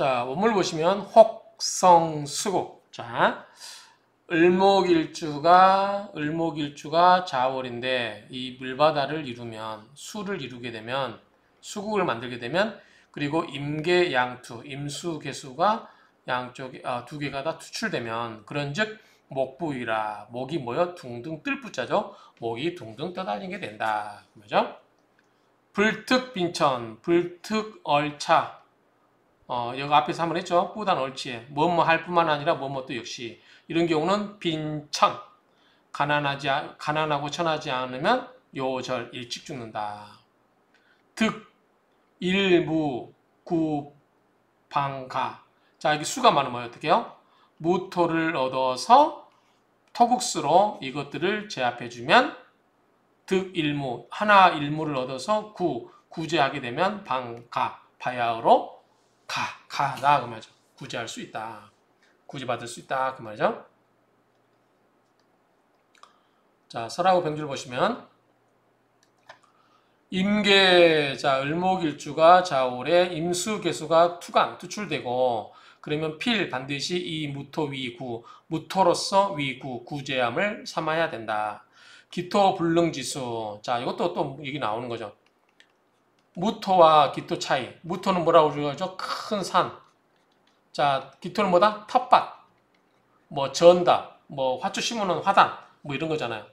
자, 원물 보시면 혹성수국. 자, 을목일주가 자월인데 이 물바다를 이루면 수를 이루게 되면 수국을 만들게 되면 그리고 임계양투 임수개수가 양쪽에 두 개가 다 투출되면 그런즉 목부이라 목이 뭐요? 둥둥 뜰 부자죠. 목이 둥둥 떠다니게 된다. 그죠? 불특빈천 불특얼차 여기 앞에서 한번 했죠. 뿌단 얼치에 뭐뭐 할 뿐만 아니라 뭐뭐 또 역시 이런 경우는 빈천 가난하고 천하지 않으면 요절 일찍 죽는다. 득 일무 구방가 자 여기 수가 많으면 어떻게 해요? 무토를 얻어서 토국수로 이것들을 제압해주면 득일무 하나 일무를 얻어서 구제하게 되면 방가 바야흐로 가다 그 말이죠. 구제할 수 있다. 구제받을 수 있다 그 말이죠. 자 설하고 병주를 보시면 임계 자 을목일주가 자올에 임수개수가 투출되고 그러면 필 반드시 이 무토 위구 무토로서 위구 구제함을 삼아야 된다. 기토 불능지수 자 이것도 또 얘기 나오는 거죠. 무토와 기토 차이. 무토는 뭐라고 그러죠? 큰 산. 자, 기토는 뭐다? 텃밭. 뭐 전다. 뭐 화초 심으면 화단. 뭐 이런 거잖아요.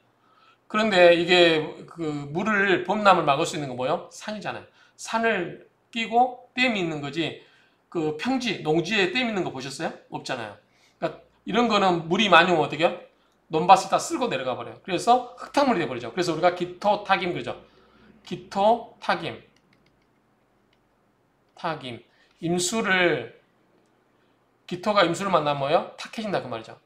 그런데 이게 그 물을 범람을 막을 수 있는 건 뭐예요? 산이잖아요. 산을 끼고 댐이 있는 거지. 그 평지, 농지에 댐 있는 거 보셨어요? 없잖아요. 그러니까 이런 거는 물이 많이 오면 어떻게 해요? 논밭을 다 쓸고 내려가 버려요. 그래서 흙탕물이 돼 버리죠. 그래서 우리가 기토 타김 그러죠. 기토 타김. 기토가 임수를 만나면 뭐예요? 탁해진다 그 말이죠.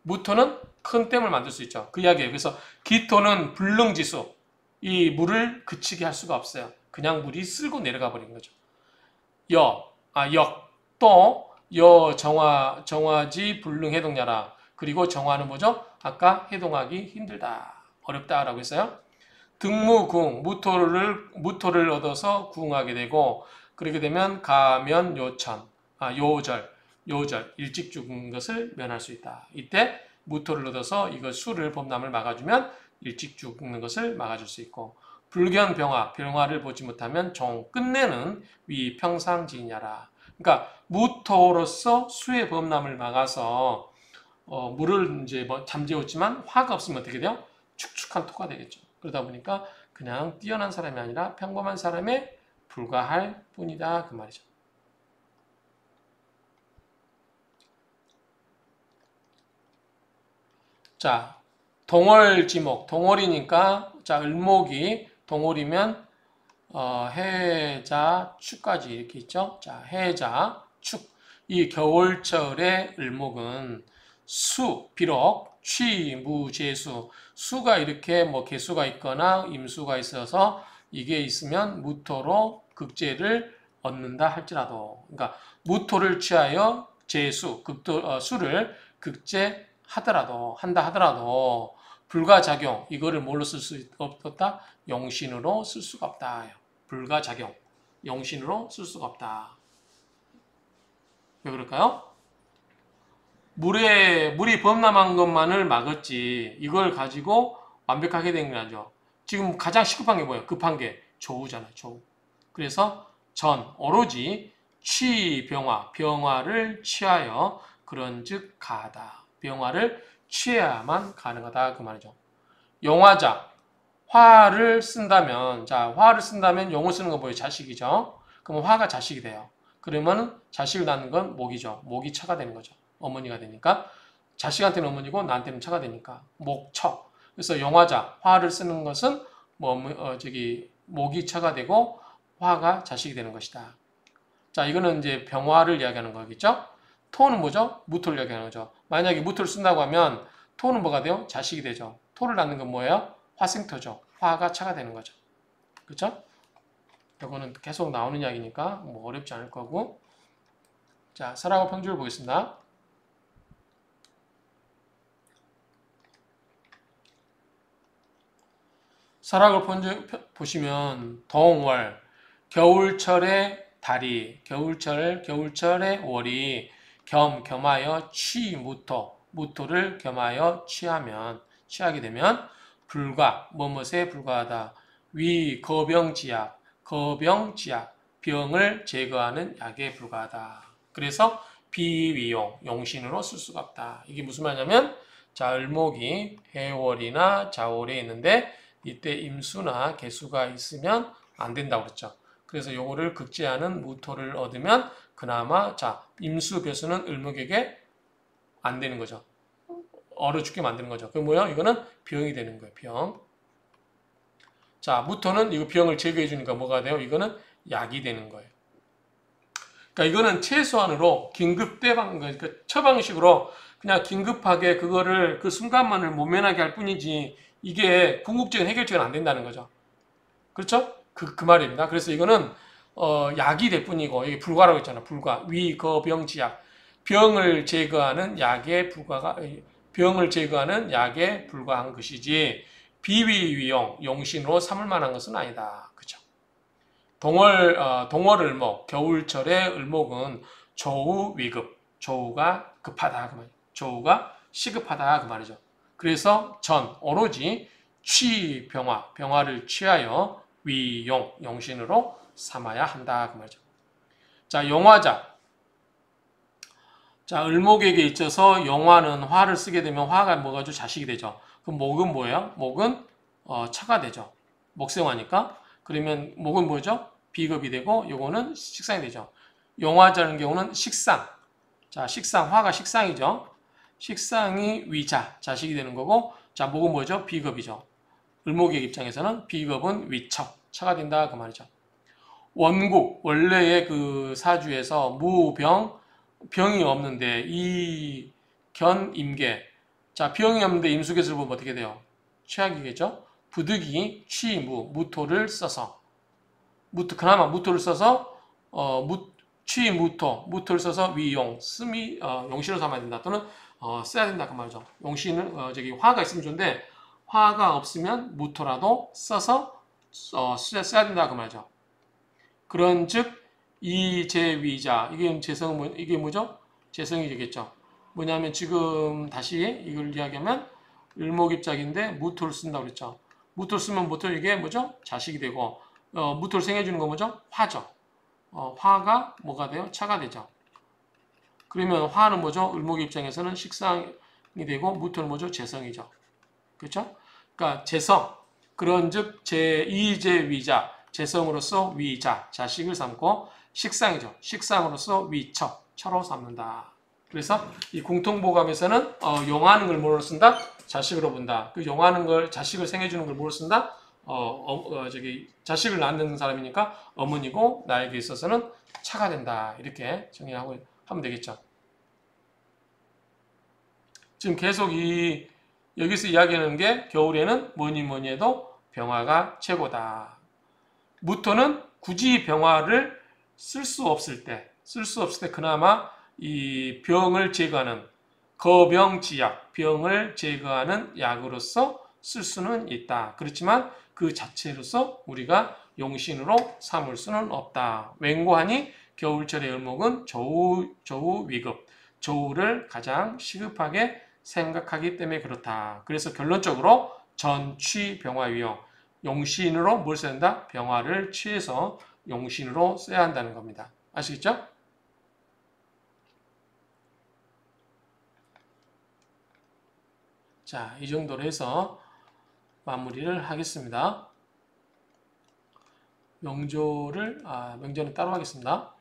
무토는 큰 댐을 만들 수 있죠. 그 이야기예요. 그래서 기토는 불능지수 이 물을 그치게 할 수가 없어요. 그냥 물이 쓸고 내려가 버린 거죠. 또 정화지 불능해동야라. 그리고 정화는 뭐죠? 아까 해동하기 힘들다. 어렵다라고 했어요. 등무궁 무토를 얻어서 궁하게 되고 그렇게 되면 가면 요절 일찍 죽은 것을 면할 수 있다. 이때 무토를 얻어서 이거 수를 범람을 막아주면 일찍 죽는 것을 막아줄 수 있고 불견 병화를 보지 못하면 끝내는 위평상지냐라. 그러니까 무토로서 수의 범람을 막아서 물을 이제 뭐 잠재웠지만 화가 없으면 어떻게 돼요? 축축한 토가 되겠죠. 그러다 보니까 그냥 뛰어난 사람이 아니라 평범한 사람에 불과할 뿐이다 그 말이죠. 자, 동월지목, 동월이니까 자 을목이 동월이면 해자, 축까지 이렇게 있죠. 자, 해자, 축. 이 겨울철의 을목은 비록 취무재수, 수가 이렇게 뭐 개수가 있거나 임수가 있어서 이게 있으면 무토로 극재를 얻는다 할지라도, 그러니까 무토를 취하여 수를 한다 하더라도 불가작용 이거를 뭘로 쓸 수 없다? 용신으로 쓸 수가 없다. 불가작용 용신으로 쓸 수가 없다. 왜 그럴까요? 물이 범람한 것만을 막았지 이걸 가지고 완벽하게 된 게 아니죠. 지금 가장 시급한 게 뭐예요? 급한 게 조우잖아요. 조우. 그래서 오로지 병화를 취하여 그런즉 가다. 병화를 취해야만 가능하다 그 말이죠. 용화자 화를 쓴다면 용을 쓰는 거 뭐예요? 자식이죠. 그럼 화가 자식이 돼요. 그러면 자식을 낳는 건 목이죠. 목이 처가 되는 거죠. 어머니가 되니까 자식한테는 어머니고 나한테는 처가 되니까 목처. 그래서 용화자 화를 쓰는 것은 목이 처가 되고 화가 자식이 되는 것이다. 자 이거는 이제 병화를 이야기하는 거겠죠. 토는 뭐죠? 무토를 이야기하는 거죠. 만약에 무토를 쓴다고 하면 토는 뭐가 돼요? 자식이 되죠. 토를 낳는 건 뭐예요? 화생토죠. 화가 차가 되는 거죠. 그렇죠? 이거는 계속 나오는 이야기니까 뭐 어렵지 않을 거고. 자, 설하고 평주를 보겠습니다. 설하고 평주 보시면 동월 겨울철에 달이, 겨울철에 월이, 겸하여 무토를 겸하여 취하게 되면 불가, 뭐뭇에 불과하다. 거병지약, 병을 제거하는 약에 불과하다. 그래서 비위용, 용신으로 쓸 수가 없다. 이게 무슨 말이냐면, 자, 을목이 해월이나 자월에 있는데 이때 임수나 개수가 있으면 안 된다고 그랬죠. 그래서 요거를 극제하는 무토를 얻으면 그나마 자, 임수 배수는 을목에게 안 되는 거죠. 얼어 죽게 만드는 거죠. 그 뭐야? 이거는 병이 되는 거예요. 병. 자, 무토는 이거 병을 제거해 주니까 뭐가 돼요? 이거는 약이 되는 거예요. 그러니까 이거는 최소한으로 긴급 대방, 그러니까 처방식으로 그냥 긴급하게 그거를 그 순간만을 모면하게 할 뿐이지 이게 궁극적인 해결책은 안 된다는 거죠. 그렇죠? 그 말입니다. 그래서 이거는 약이 될 뿐이고 이게 불과라고 했잖아. 불과. 거병지약. 병을 제거하는 약에 불과한 것이지 비위용 용신으로 삼을 만한 것은 아니다. 그렇죠? 동월을목, 겨울철의 을목은 조우 위급, 조우가 급하다 그 말이죠. 조우가 시급하다 그 말이죠. 그래서 오로지 병화를 취하여 용신으로 삼아야 한다 그 말이죠. 자, 용화자. 자, 을목에게 있어서 용화는 화를 쓰게 되면 화가 뭐가지고 자식이 되죠. 그럼 목은 뭐예요? 목은 처가 되죠. 목생화니까. 그러면 목은 뭐죠? 비급이 되고 요거는 식상이 되죠. 용화자는 경우는 식상. 자, 화가 식상이죠. 식상이 위자, 자식이 되는 거고, 자, 목은 뭐죠? 비급이죠. 을목의 입장에서는 비급은 처가 된다 그 말이죠. 원국, 원래의 그 사주에서 병이 없는데 임계. 자, 병이 없는데 임수개수를 보면 어떻게 돼요? 최악이겠죠? 부득이 무토를 써서 그나마 무토를 써서 무토를 써서 용신을 삼아야 된다. 또는 써야 된다 그 말이죠. 용신은 화가 있으면 좋은데 화가 없으면 무토라도 써서 써야 된다 그 말이죠. 그런즉 이제위자 이게 뭐죠? 재성이 되겠죠. 뭐냐면 지금 다시 이걸 이야기하면 을목입작인데 무토를 쓴다고 그랬죠. 무토를 쓰면 이게 뭐죠? 자식이 되고 무토를 생해주는 거 뭐죠? 화죠. 화가 뭐가 돼요? 차가 되죠. 그러면 화는 뭐죠? 을목 입장에서는 식상이 되고 무토는 뭐죠? 재성이죠. 그렇죠? 그러니까 재성. 그런즉 이제위자 재성으로서 위자 자식을 삼고 식상이죠. 식상으로서 처로 삼는다. 그래서 이 공통보감에서는 용하는 걸 뭐로 쓴다? 자식으로 본다. 그 용하는 걸 자식을 생해주는 걸 뭐로 쓴다? 자식을 낳는 사람이니까 어머니고 나에게 있어서는 차가 된다. 이렇게 정의하고 하면 되겠죠. 지금 계속 여기서 이야기하는 게 겨울에는 뭐니 해도 병화가 최고다. 무토는 굳이 병화를 쓸 수 없을 때 그나마 이 병을 제거하는 거병지약, 병을 제거하는 약으로서 쓸 수는 있다. 그렇지만 그 자체로서 우리가 용신으로 삼을 수는 없다. 맹고하니 겨울철의 을목은 조우 위급, 조우를 가장 시급하게 생각하기 때문에 그렇다. 그래서 결론적으로 전취병화위용, 용신으로 뭘 써야 한다? 병화를 취해서 용신으로 써야 한다는 겁니다. 아시겠죠? 자, 이 정도로 해서 마무리를 하겠습니다. 명조는 따로 하겠습니다.